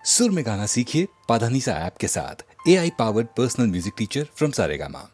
सुर में गाना सीखिए पाधानीसा ऐप के साथ। AI powered personal music teacher from Saregama.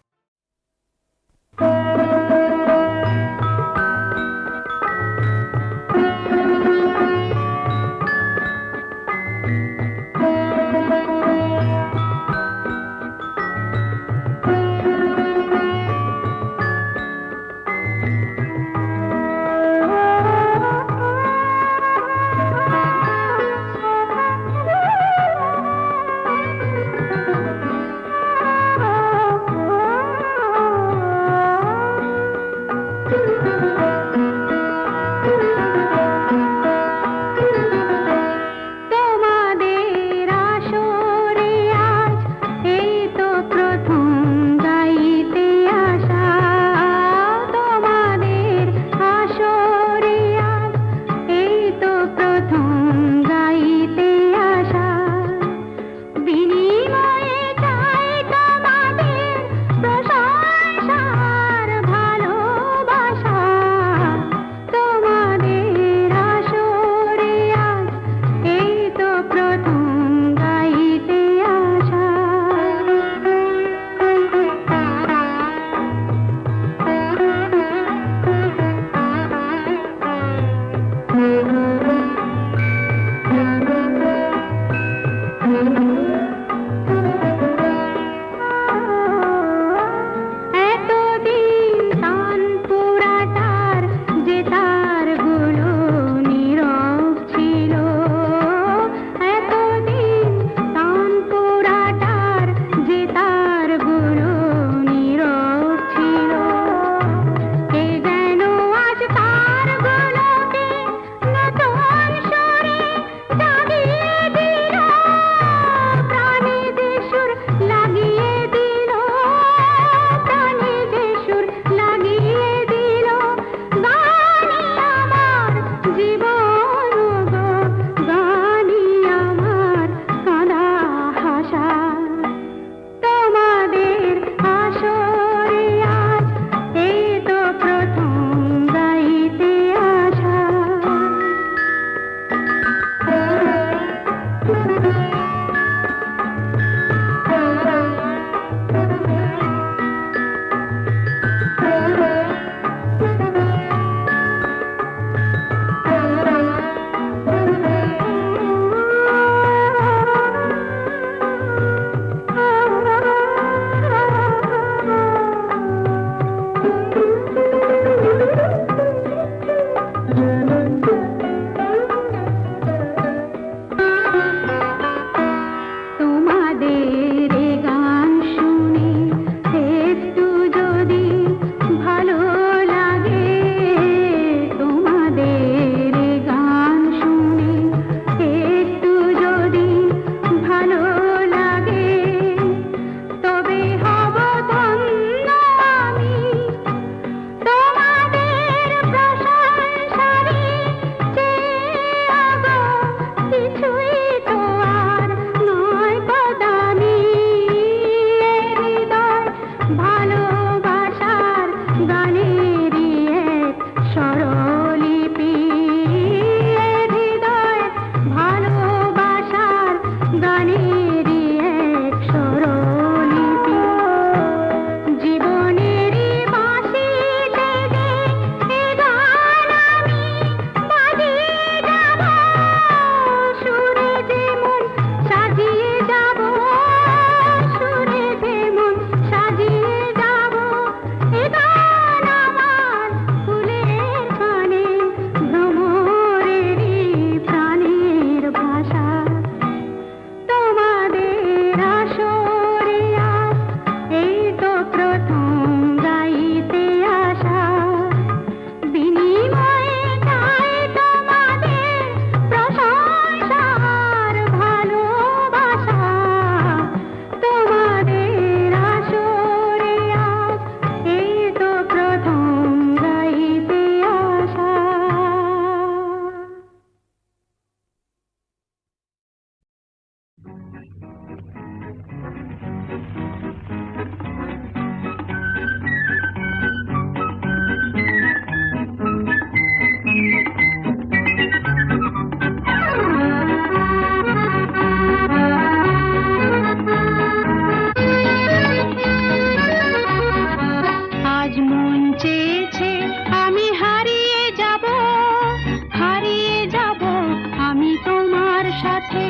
সাথে।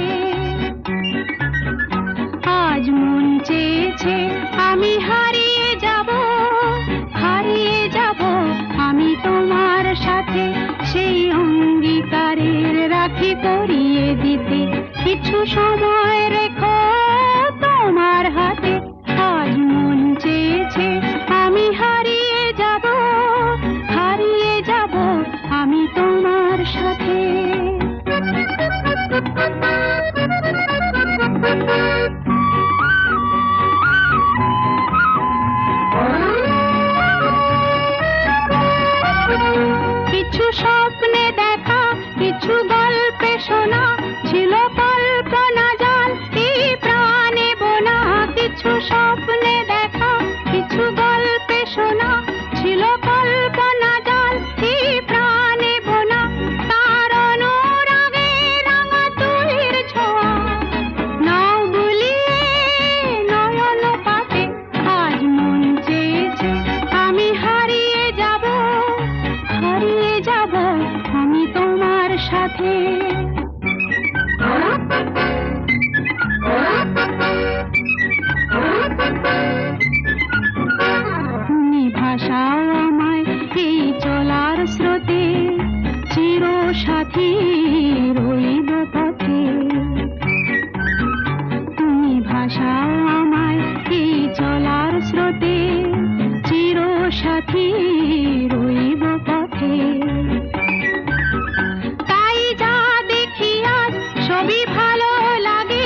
আজ মন চেয়েছে আমি হারিয়ে যাব, হারিয়ে যাব আমি তোমার সাথে। সেই অঙ্গীকারের রাখি পরিয়ে দিতে কিছু সময় রেখো তোমার হাতে। আজ মন চেয়েছে আমি হারিয়ে যাব, হারিয়ে যাব আমি তোমার সাথে। কিছু স্বপ্নে দেখা, কিছু গল্পে শোনা, ছিল কল্পনা জাল এই প্রাণে বোনা। কিছু স্বপ্নে দেখা, কিছু গল্পে শোনা, ছিল কল্পনা জাল এই প্রাণে বোনা। তার অনুরাগে রাঙা তুলির ছোঁয়া নাও বুলিয়ে নয়ন পাতে। আজ মন চেয়েছে আমি হারিয়ে যাব, হারিয়ে যাব আমি তোমার সাথে। তুমি ভাষাও আমায় এই চলার স্রোতে, চির সাথী রইব পথে। তুমি ভাষাও আমায় এই চলার স্রোতে, চির সাথী রইব পথে। তাই যা দেখি আজ সবই ভালো লাগে,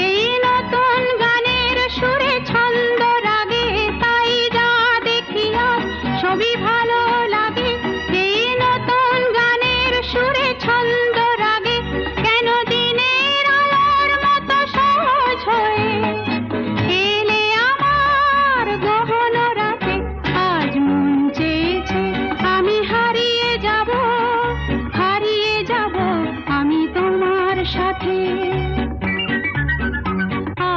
এই নতুন গানের সুরে ছন্দ রাগে। তাই যা দেখি আজ সবই ভালো লাগে, এই নতুন গানের সুরে ছন্দ রাগে। কেন দিনের আলোর মতো সহজ হয়ে এলে আমার গহন রাতে। আজ মন চেয়েছে আমি হারিয়ে যাব, হারিয়ে যাব আমি তোমার সাথে।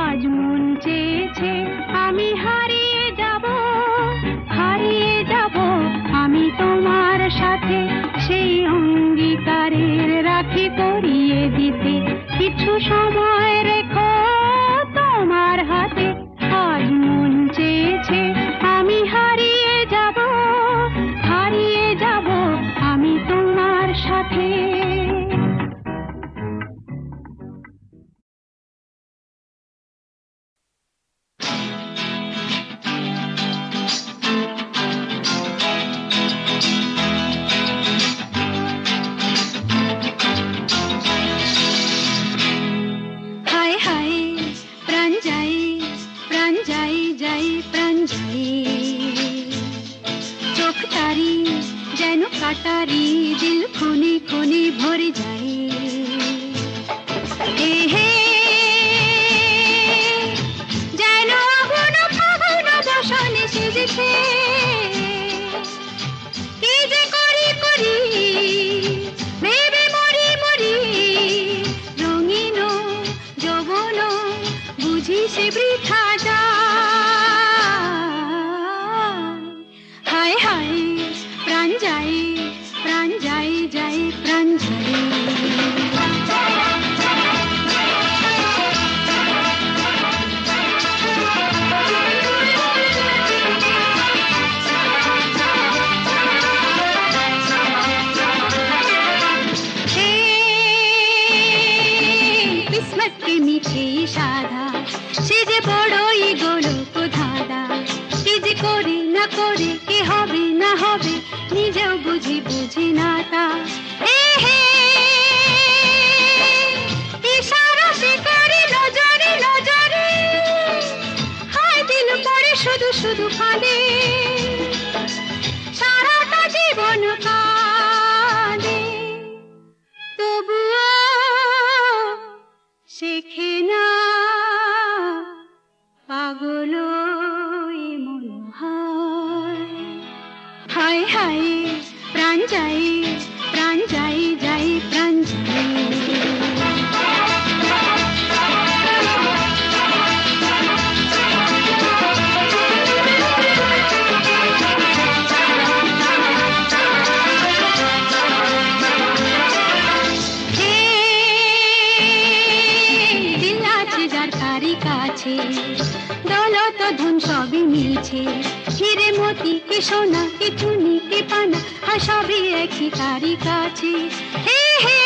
আজ মন চেয়েছে আমি হারিয়ে যাব, হারিয়ে যাব আমি তোমার সাথে। সেই অঙ্গীকারের রাখি পরিয়ে দিতে কিছু সময় রেখো তোমার হাতে। আজ মন চেয়েছে আমি হারিয়ে যাব, হারিয়ে যাব আমি তোমার সাথে। হায় হায় প্রাণ যাই, প্রাণ যাই যাই প্রাণ যাই। চোখ তারি যেন কাটারি, দিল খুনি খুনি ভরে যাই। এ হে যেন আগুন ফাগুন বসনে সেজেছে। কি যে করি করি ভেবে মরি মরি, রঙিন যৌবন বুঝি সে বৃথা যায়। হায় হায় প্রাণ যাই, প্রাণ যাই যাই প্রাণ যাই। किस्मत के मीठे साधा সে যে বড়ই গোলক ধাঁধা। কি যে করে না করে, কি হবে না হবে নিজেও বুঝি বুঝি না তা। এ হে ইশারাতে করে নজরে নজরে, হায় দিল পড়ে শুধু শুধু কাঁদে। সারাটা জীবন কাঁদে, তবুও শেখে না পাগল মন হয়। হায় হায় প্রাণ যাই, প্রাণ যাই যাই প্রাণ যাই। আছে, দৌলত ধন সবই মিছে, হিরে মতি কি সোনা কি চুনি কি পানা, আর সবই একই তারি কাছে। হে হে,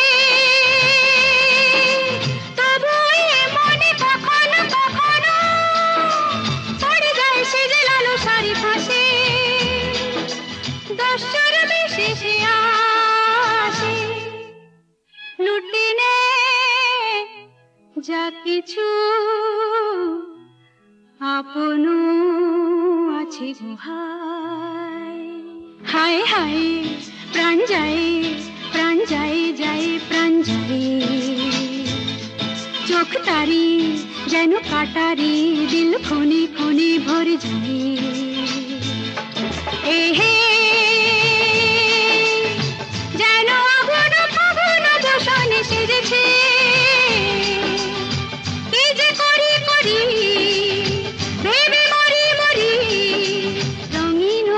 তবু এ মনে কখনো কখনো পড়ে যায় সে যে লালসার ফাঁসে, দস্যুর বেশে সে আসে, লুটে নেয় যা কিছু আপন আছে গো ভাই। হায় হায় প্রাণ যায়, প্রাণ যায় যায় প্রাণ যায়, চোখ তারি যেন কাটারি, দিল খনি খনি ভরে যায়। এ হে, যেন আগুন ফাগুন দূষণে সেজেছে, কি যে করি করি ভেবে মরি মরি, রঙিন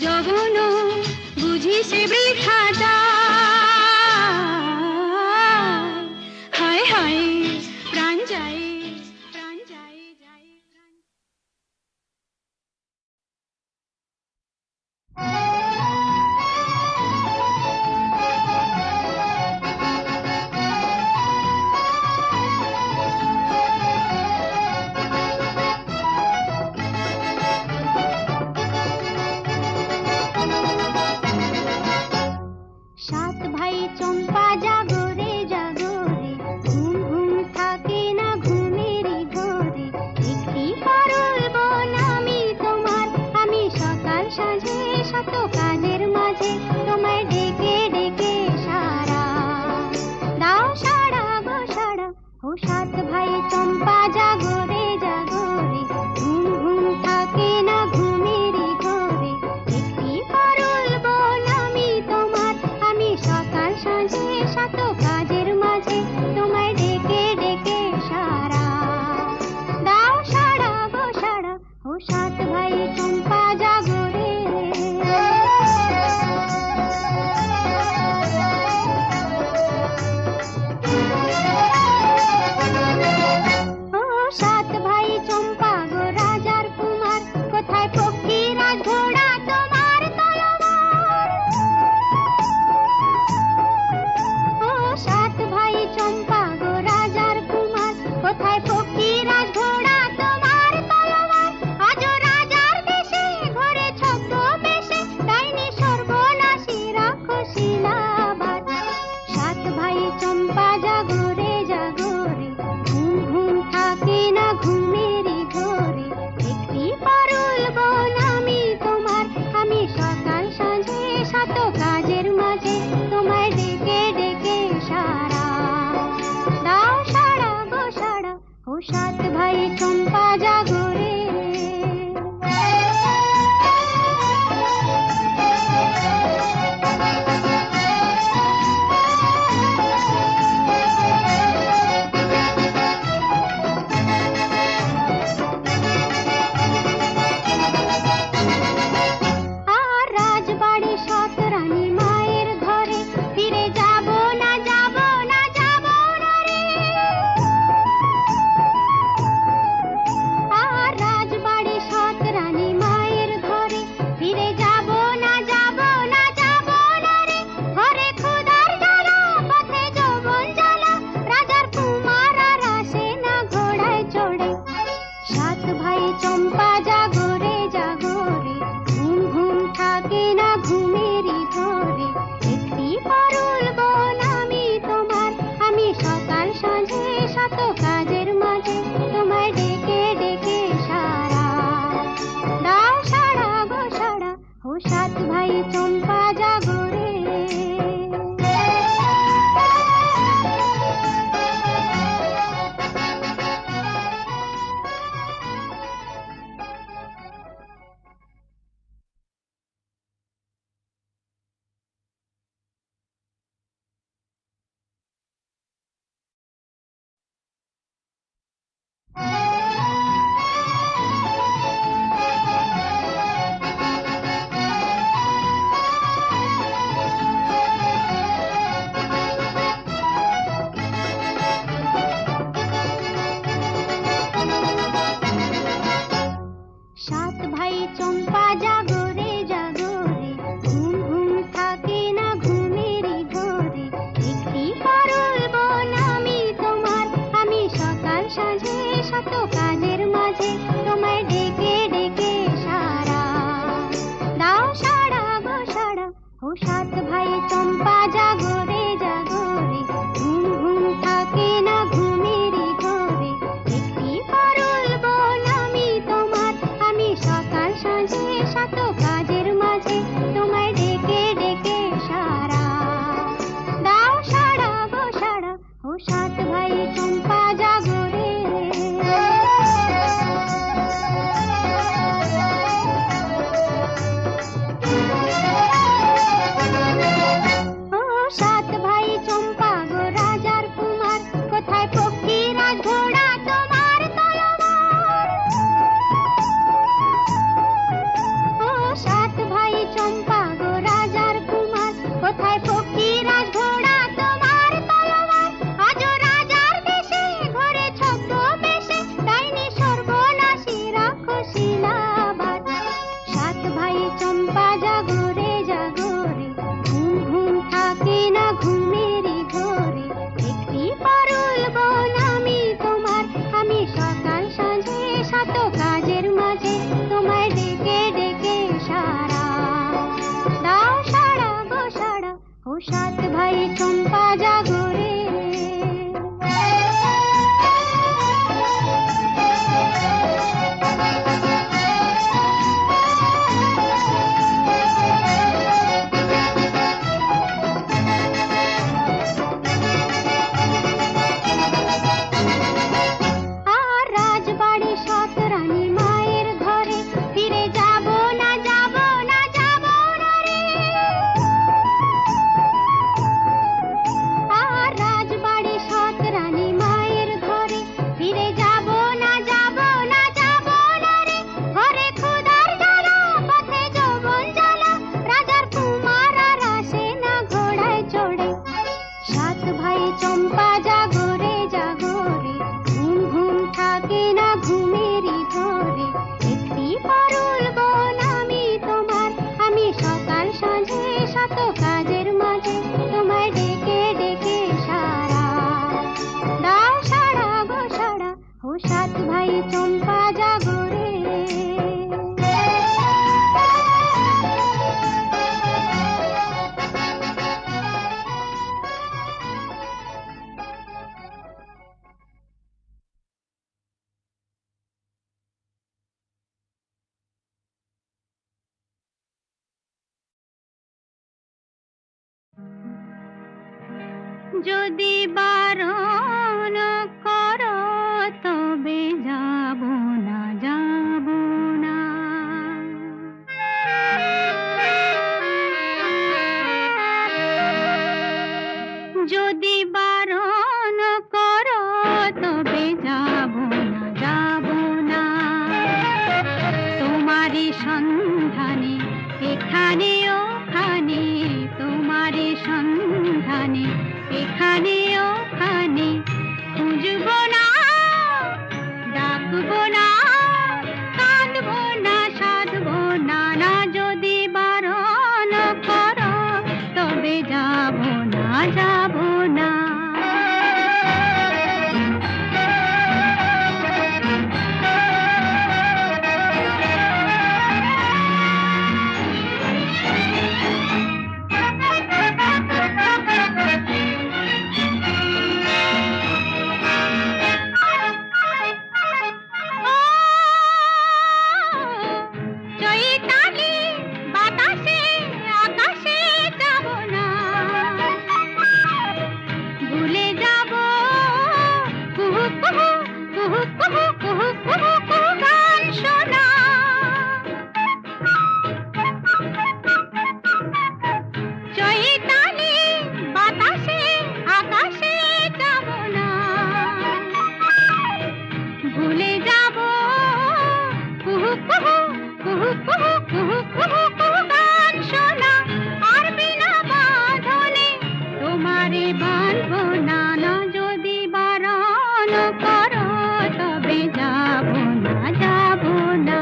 যৌবন বুঝি সে বৃথা যায়। হায় হায় প্রাণ যায়, প্রাণ যায় যায় প্রাণ। সাত ভাই চম্পা জাগো রে জাগো রে, ঘুম ঘুম থাকে না ঘুমেরই ঘরে, একটি পারুল বোন আমি তোমার, আমি সকাল সাঁঝে শত কাজের মাঝে তোমায় ডেকে ডেকে সারা দাও, সারা গো সারা। ও সাত ভাই চম্পা জাগো রে জাগো রে, ঘুম ঘুম থাকে না ঘুমেরই ঘরে, একটি পারুল বোন আমি তোমার, আমি সকাল সাঁঝে শত কাজের মাঝে তোমায় ডেকে ডেকে সারা দাও, সারা গো সারা। ও সাত ভাই চম্পা জাগো রে। ও সাত ভাই চম্পা গো রাজার কুমার, কোথায় পক্ষী রাজ ঘোড়া তোমার তলোয়ার। ও সাত ভাই চম্পা গো রাজার কুমার, কোথায় পক্ষী রাজ ঘোড়া তোমার তলোয়ার। আজও রাজার দেশে ঘরে ছদ্মবেশে ডাইনি সর্বনাশী রাক্ষসীলাবাদ। সাত ভাই চম্পা জাগো রে জাগো রে, ঘুম ঘুম থাকে না ঘুমেরই ঘরে, একটি পারুল বোন আমি তোমার, আমি সকাল সাঁঝে শত কাজের মাঝে তোমায় ডেকে ডেকে সারা দাও, সারা গো সারা। ও সাত ভাই চম্পা জাগো রে। আর রাজবাড়ি সৎ রানী মায়ের ঘরে, ফিরে যাব না যাব না যাব না রে। আর রাজবাড়ি সৎ রানী মায়ের ঘরে, ফিরে যাব না যাব না যাব না রে। ঘরে ক্ষুধার জ্বালা, পথে যৌবন জ্বালা, রাজার কুমার আর আসে না ঘোড়ায় চড়ে। সাত ভাই চম্পা জাগো রে জাগো রে, ঘুম ঘুম থাকে না ঘুমেরই ঘরে, একটি পারুল বোন আমি তোমার, আমি সকাল সাঁঝে শত কাজের মাঝে তোমায় ডেকে ডেকে সারা দাও, সারা গো সারা। ও সাত ভাই চম্পা জাগো সাঁঝে শত কাজের মাঝে তোমায় ডেকে ডেকে সারা দাও সারা গো সারা ও সাত ভাই চম্পা জাগো রে জাগো রে ঘুম ঘুম থাকে না ঘুমেরই ঘরে একটি পারুল বল আমি তোমার আমি সকাল সাঁঝে শত কাজের মাঝে তোমায় ডেকে ডেকে সারা দাও সারা গো সারা ও সাত ভাই চম্পা জাগো রে ও সাত ভাই চম্পা গো রাজার কুমার কোথায় পক্ষীরা ঘোড়া তোমার তলোয়ার ও সাত ভাই চম্পা গো রাজার কুমার কোথায় পক্ষীরা ঘোড়া তোমার তলোয়ার আজ রাজার দেশে ঘরে ছদ্ম বেশে ডাইনি সর্বনাশী রাক্ষসীলাবাদ সাত ভাই চম্পা জাগো রে জাগো রে ঘুম ঘুম থাকে না ঘুমেরই ঘরে একটি পারুল বন আমি তোমার আমি সকাল সাঁঝে শত কাজের মাঝে তোমায় ডেকে ডেকে সারা দাও সারা গো সারা ও সাত ভাই চম্পা জাগো রে আর রাজবাড়ি সৎ রানী মায়ের ঘরে ফিরে যাব না যাব না যাব না রে আর রাজবাড়ি সৎ রানী মায়ের ঘরে ফিরে যাব না যাব না যাব না রে ঘরে ক্ষুধার জ্বালা পথে যৌবন জ্বালা রাজার কুমার আর আসে না ঘোড়ায় চড়ে সাত ভাই চম্পা জাগো রে জাগো রে ঘুম ঘুম থাকে না ঘুমেরই ঘরে একটি পারুল বন আমি তোমার আমি সকাল সাঁঝে শত কাজের মাঝে তোমায় ডেকে ডেকে সারা দাও সারা গো সারা ও সাত ভাই চম্পা জাগো রে যদি বারণ করো তবে যাব না যাব না যদি বারণ করো তবে যাব না যাব না তোমারই সন্ধানে এখানে ওখানে তোমারই সন্ধানে এখানে ওখানে খুঁজবো না ডাকবো না কাঁদবো না সাধবো না না যদি বারণ করো তবে যাব না যাব না চৈতালি বাতাসে আকাশে যাব না ভুলে যাব কুহু কুহু কুহু কুহু কুহু কুহু কুহু গান শোনা চৈতালি বাতাসে আকাশে যাব না ভুলে যাব কুহু কুহু কুহু কুহু কুহু কুহু কুহু গান শোনা আর বিনা বাঁধনে তোমারে বাঁধবো না না যদি বারণ করো তবে যাব না যাব না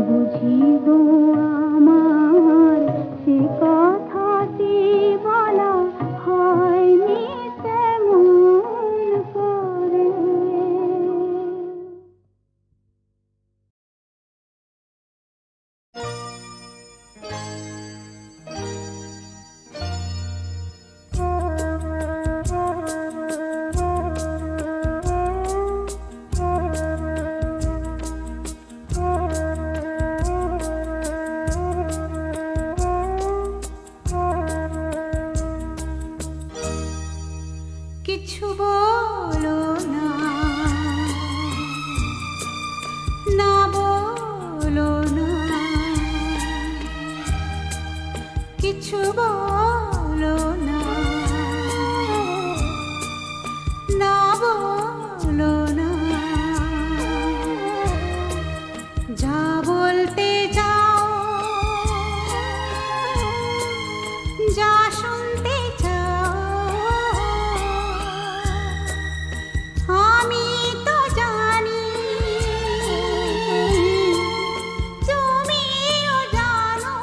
বুঝি গো আমার সে কথাটি বলা হয়নি তেমন করে। কিছু বলো না, না বলো না, কিছু বলো না, না বলো না, যা বলতে চাও, যা শুনতে চাও, আমি তো জানি, তুমিও জানো,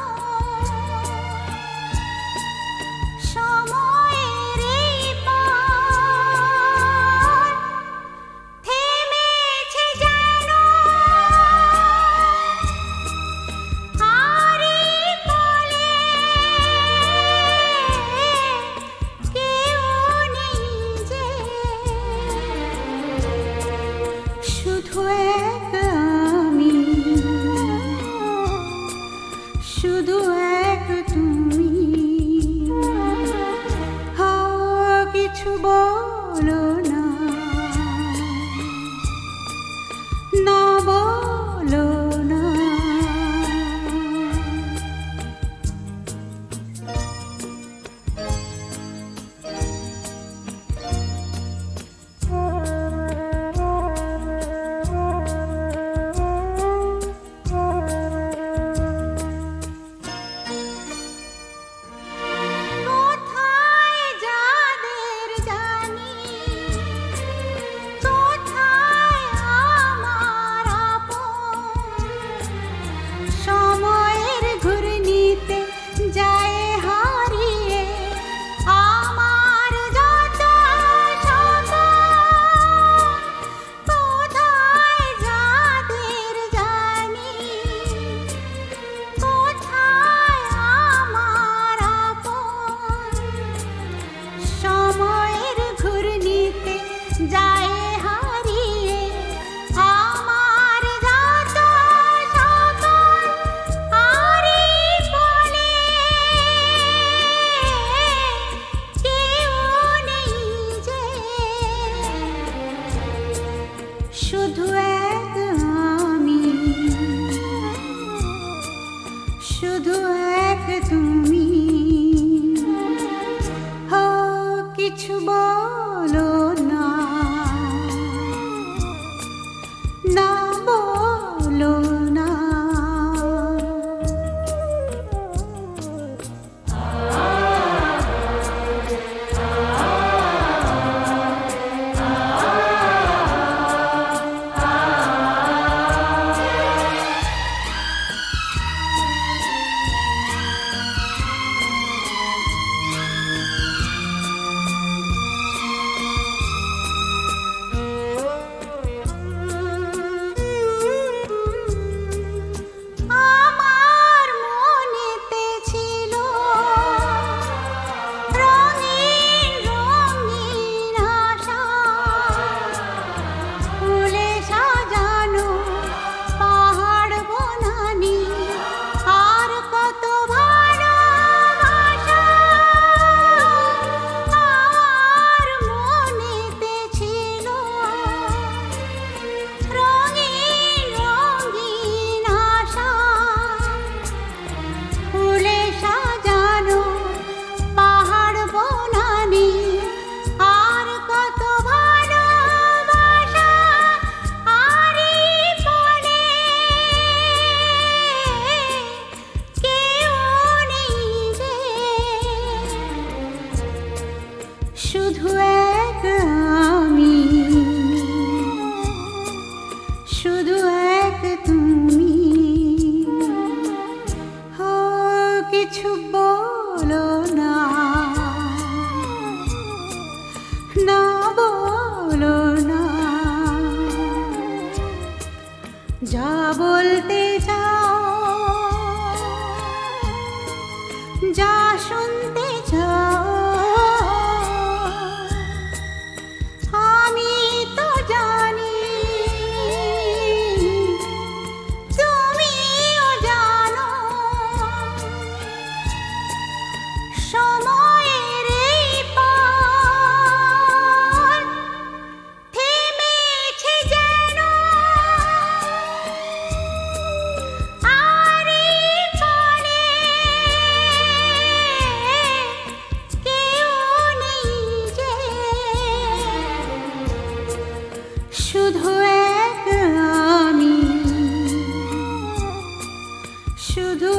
শুধু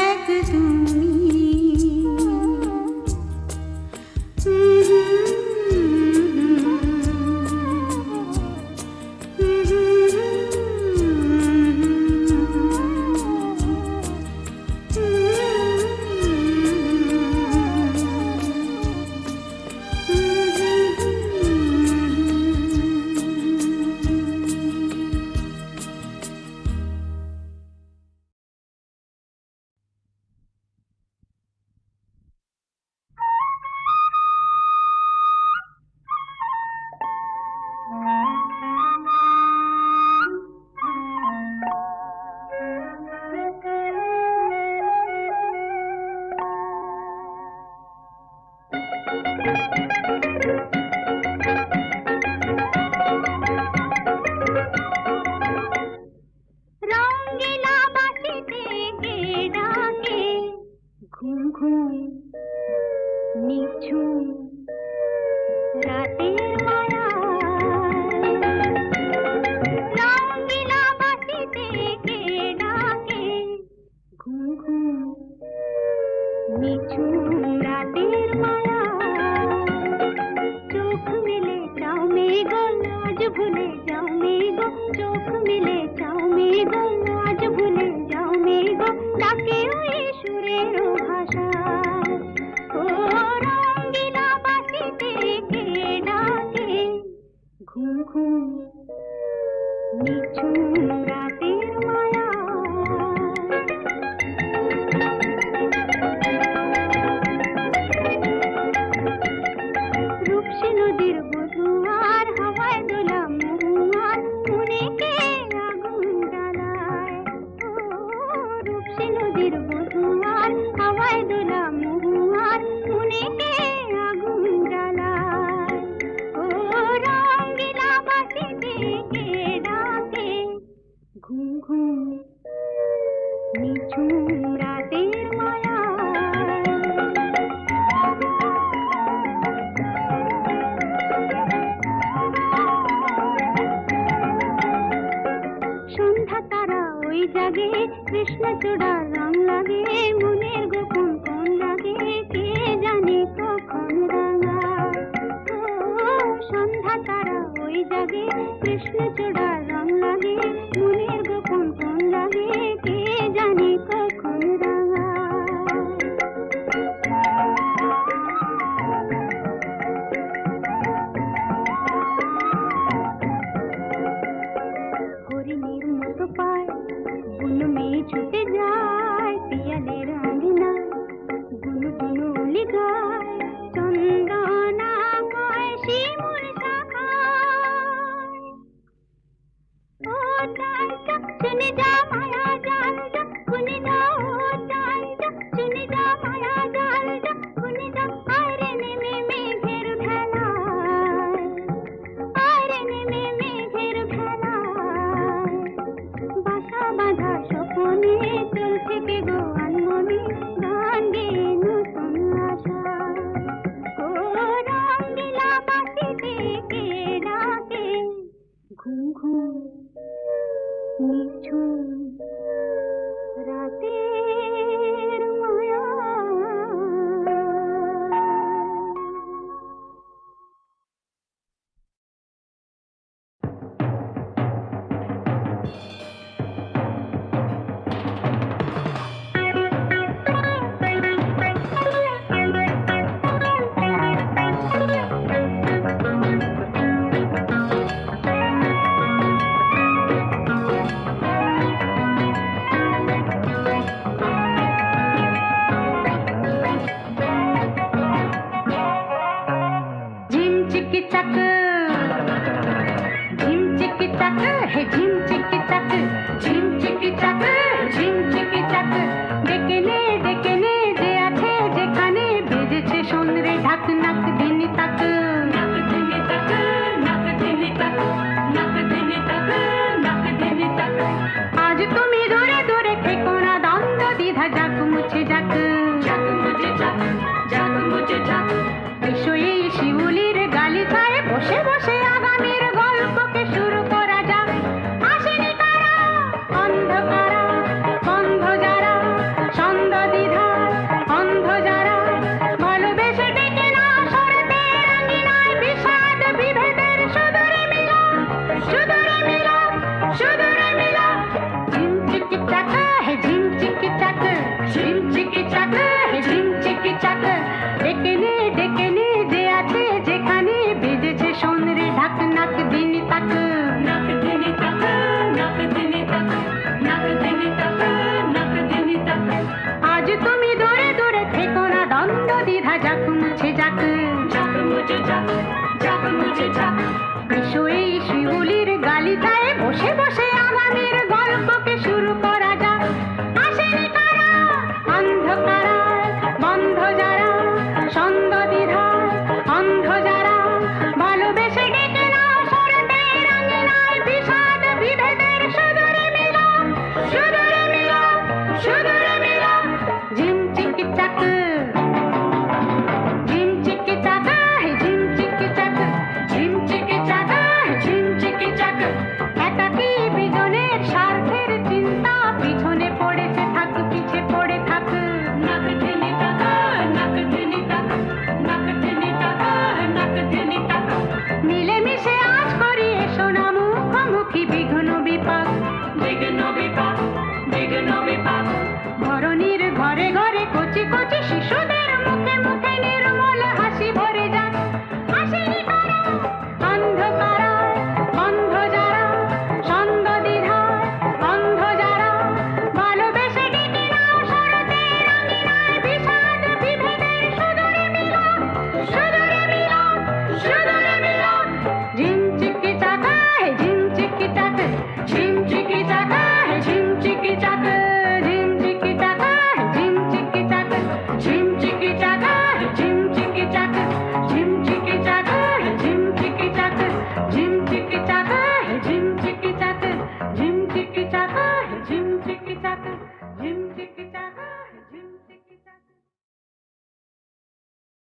এক তুমি বুঝে যা